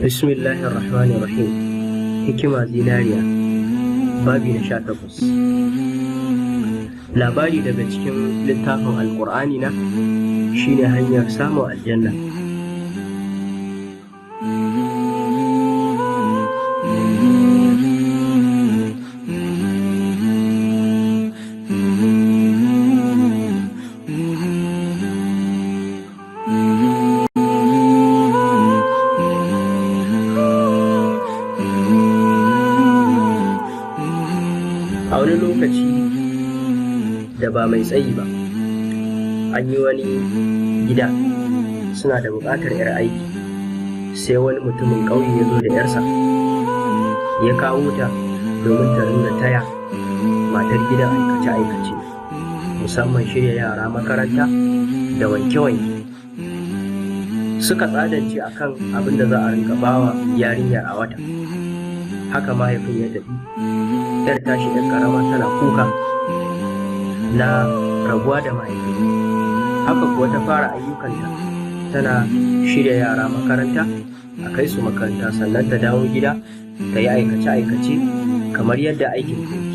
Bismillahirrahmanirrahim. Hikima zinariya, babi na 18. Labari daga cikin littafin Alƙur'ani na shine hanyar samun aljanna. A wani lokaci da ba mai tsayi ba, an yi wani gida suna da buƙatar 'yar aiki, sai wani mutumin ƙauye ya zo da 'yarsa ya kawo ta domin ta ringa taya matar gidan aikace-aikace, musamman shirya yara makaranta da wanke-wanke. Suka tsadance akan abin da za a ringa bawa yarinyar a wata. Haka mahaifin ya tafi, 'yar tashi 'yar ƙarama tana kuka na rabuwa da mahaifi. Haka kuwa ta fara ayyukanta, tana shirya yara makaranta, a kai su makaranta sannan ta dawo gida ta yi aikace-aikace kamar yadda aikin ta yake.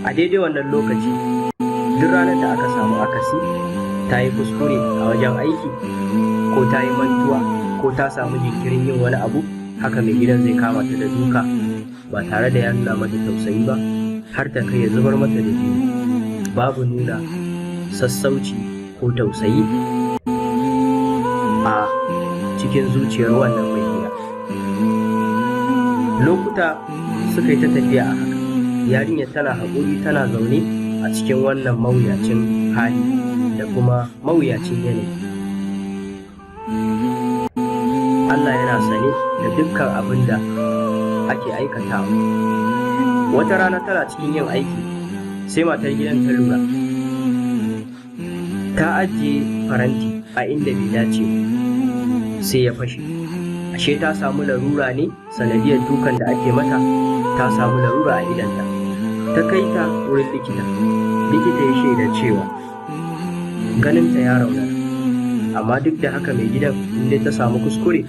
A daidai wannan lokaci, duk ranar da aka samu akasi, ta yi kuskure a wajen aiki, ko ta yi mantuwa, ko ta samu jinkirin yin wani abu, haka mai gidan zai kama ta da duka ba tare da ya nuna mata tausayi ba, har ta kai ya zubar mata da jini. Babu nuna sassauci ko tausayi a cikin zuciyar wannan mai gida. Lokuta suka yi ta tafiya a haka, yarinyar tana haƙuri tana zaune a cikin wannan mawuyacin hali da kuma mawuyacin yanayi. Allah yana sane da dukkan abin da ake aikatawa. Wata rana tana cikin yin aiki, sai matar gidan ta lura ta ajiye faranti a inda bai dace ba, sai ya fashe. Ashe ta samu larura ne sanadiyar dukan da ake mata, ta samu larura a idanta. Ta kai ta wurin likita. Likita ya shaida cewa ganinta ya raunana, amma duk da haka mai gidan inda ta samu kuskure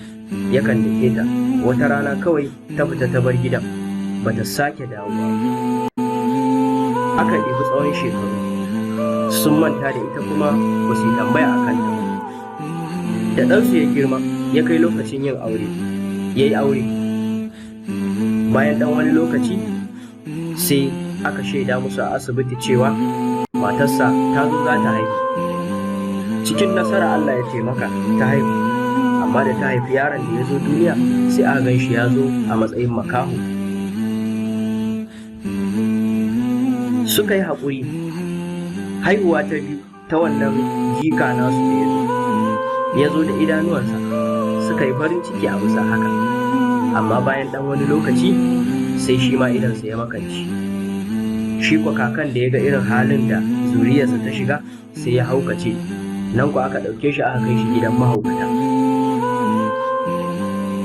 yakan dake ta. Wata rana kawai ta fita ta bar gidan, bata sake dawowa. Aka ɗebi tsawon shekaru, sun manta da ita kuma ba su yi tambaya a kanta ba. Da ɗansu ya girma ya kai lokacin yin aure, ya yi aure. Bayan ɗan wani lokaci sai aka shaida musu a asibiti cewa matarsa ta zo za ta haihu. Cikin nasara Allah ya taimaka ta haihu, amma da ta haifi yaron da ya zo duniya sai aka gan shi ya zo a matsayin makaho. Suka yi haƙuri. Haihuwa ta biyu ta wannan jika nasu da ya zo da idanuwansa, suka yi farin ciki a bisa haka. Amma bayan ɗan wani lokaci sai shi ma idansa ya makanci. Shi kwa kakan da ya ga irin halin da zuriyarsa ta shiga sai ya haukace. Nan ku aka ɗauke shi aka kai shi gidan mahaukata.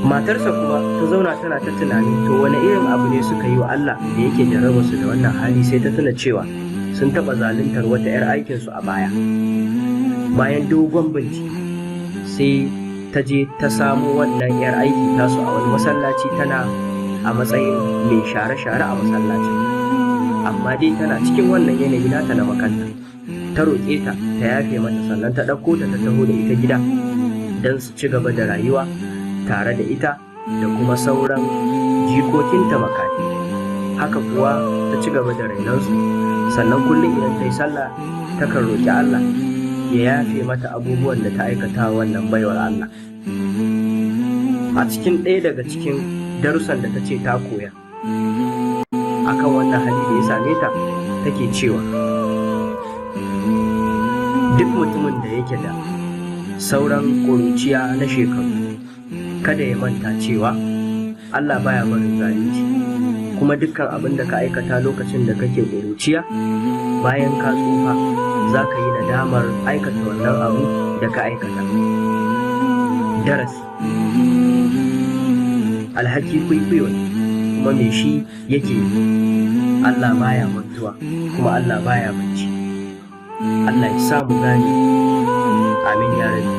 Matarsa kuma ta zauna tana ta tunanin to wani irin abu ne suka yi wa Allah da yake jarraba su da wannan hali. Sai ta tuna cewa sun taɓa zaluntar wata 'yar aikinsu a baya. Bayan dogon bincike sai ta je ta samo wannan 'yar aiki tasu a wani masallaci, tana a matsayin mai share-share a masallacin. Amma dai tana cikin wannan yanayi nata na makanta. Ta roƙe ta ta yafe mata, sannan ta ɗauko ta taho da ita gida don su ci gaba da rayuwa tare da ita da kuma sauran jikokinta makafi. Haka kuwa ta ci gaba da rainansu, sannan kullum idan ta yi sallah takan roƙi Allah ya yafe mata abubuwan da ta aikata wannan baiwar Allah. A cikin ɗaya daga cikin darussan da ta ce ta koya akan wannan hali da ya same ta, take cewa duk mutumin da yake da sauran ƙuruciya na shekaru, kada ya manta cewa Allah baya barin zalunci, kuma dukkan abin da ka aikata lokacin da kake ƙuruciya, bayan ka tsufa za ka yi nadamar aikata wannan abu da ka aikata. Darasi: alhaki kwaikwayo ne, kuma me shi yake Allah baya mantuwa, kuma Allah baya bacci. Allah ya sa mu gane. Amin ya rabbi.